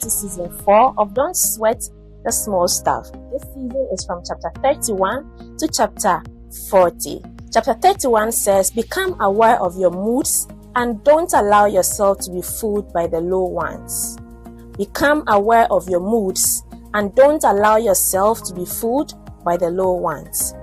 to season 4 of Don't Sweat the Small Stuff. This season is from chapter 31 to chapter 40. Chapter 31 says, become aware of your moods and don't allow yourself to be fooled by the low ones. Become aware of your moods and don't allow yourself to be fooled by the low ones.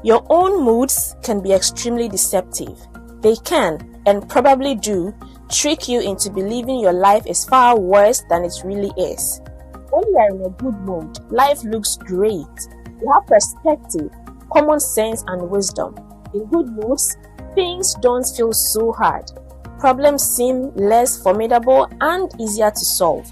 Your own moods can be extremely deceptive. They can, and probably do, trick you into believing your life is far worse than it really is. When you are in a good mood, life looks great. You have perspective, common sense, and wisdom. In good moods, things don't feel so hard. Problems seem less formidable and easier to solve.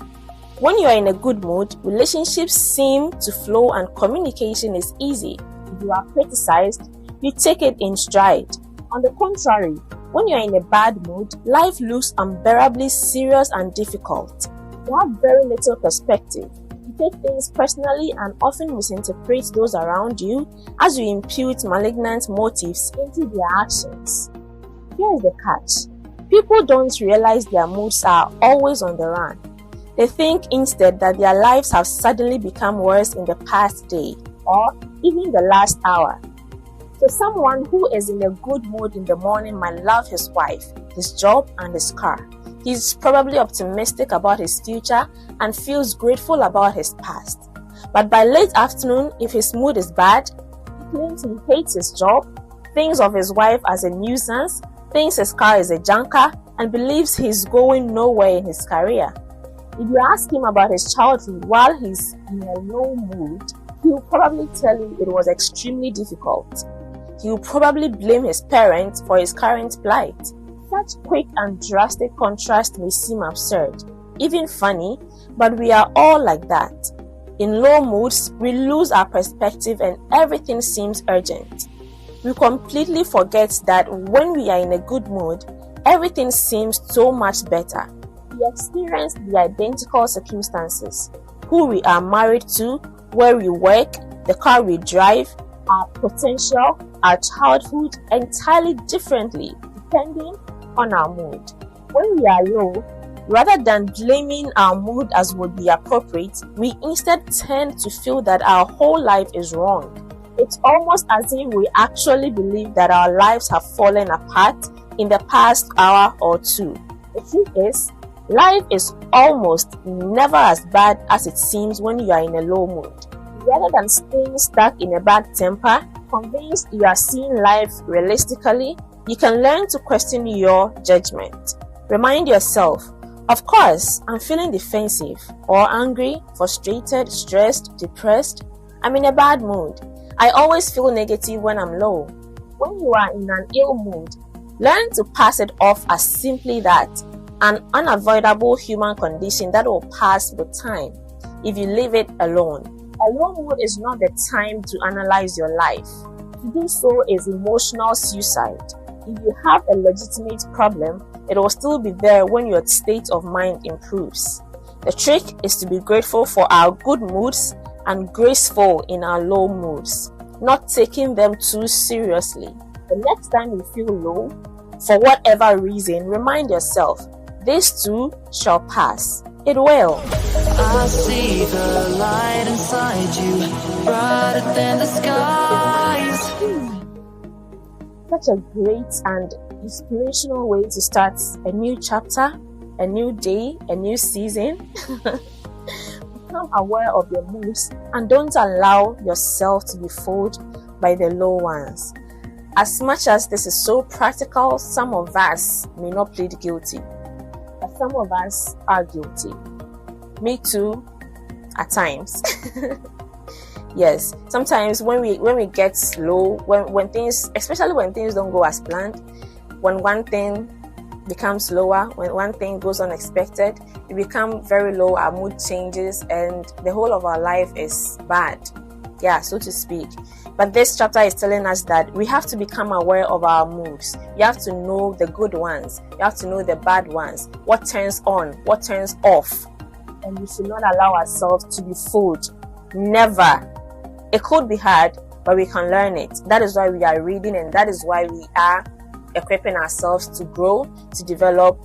When you are in a good mood, relationships seem to flow and communication is easy. If you are criticized, you take it in stride. On the contrary, when you are in a bad mood, life looks unbearably serious and difficult. You have very little perspective. You take things personally and often misinterpret those around you as you impute malignant motives into their actions. Here is the catch. People don't realize their moods are always on the run. They think instead that their lives have suddenly become worse in the past day or even the last hour. So someone who is in a good mood in the morning might love his wife, his job, and his car. He's probably optimistic about his future and feels grateful about his past. But by late afternoon, if his mood is bad, he claims he hates his job, thinks of his wife as a nuisance, thinks his car is a junker, and believes he's going nowhere in his career. If you ask him about his childhood while he's in a low mood, he'll probably tell you it was extremely difficult. He will probably blame his parents for his current plight. Such quick and drastic contrast may seem absurd, even funny, but we are all like that. In low moods, we lose our perspective and everything seems urgent. We completely forget that when we are in a good mood, everything seems so much better. We experience the identical circumstances, who we are married to, where we work, the car we drive, our potential, our childhood entirely differently depending on our mood. When we are low, rather than blaming our mood as would be appropriate, we instead tend to feel that our whole life is wrong. It's almost as if we actually believe that our lives have fallen apart in the past hour or two. The truth is, life is almost never as bad as it seems when you are in a low mood. Rather than staying stuck in a bad temper, convinced you are seeing life realistically, you can learn to question your judgment. Remind yourself, of course, I'm feeling defensive or angry, frustrated, stressed, depressed. I'm in a bad mood. I always feel negative when I'm low. When you are in an ill mood, learn to pass it off as simply that, an unavoidable human condition that will pass with time if you leave it alone. A low mood is not the time to analyze your life. To do so is emotional suicide. If you have a legitimate problem, it will still be there when your state of mind improves. The trick is to be grateful for our good moods and graceful in our low moods, not taking them too seriously. The next time you feel low, for whatever reason, remind yourself, this too shall pass. It will. I see the light inside you, brighter than the skies. Such a great and inspirational way to start a new chapter, a new day, a new season. Become aware of your moods and don't allow yourself to be fooled by the low ones. As much as this is so practical, some of us may not plead guilty, but some of us are guilty. Me too, at times. Yes, sometimes when we get low, when things, especially when things don't go as planned, when one thing becomes lower, when one thing goes unexpected, we become very low, our mood changes, and the whole of our life is bad. Yeah, so to speak. But this chapter is telling us that we have to become aware of our moods. You have to know the good ones. You have to know the bad ones. What turns on, what turns off. And we should not allow ourselves to be fooled. Never. It could be hard, but we can learn it. That is why we are reading, and that is why we are equipping ourselves to grow, to develop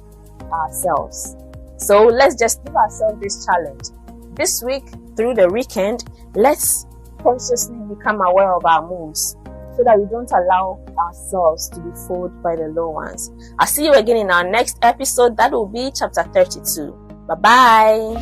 ourselves. So let's just give ourselves this challenge. This week, through the weekend, let's consciously become aware of our moods so that we don't allow ourselves to be fooled by the low ones. I'll see you again in our next episode. That will be chapter 32. Bye-bye.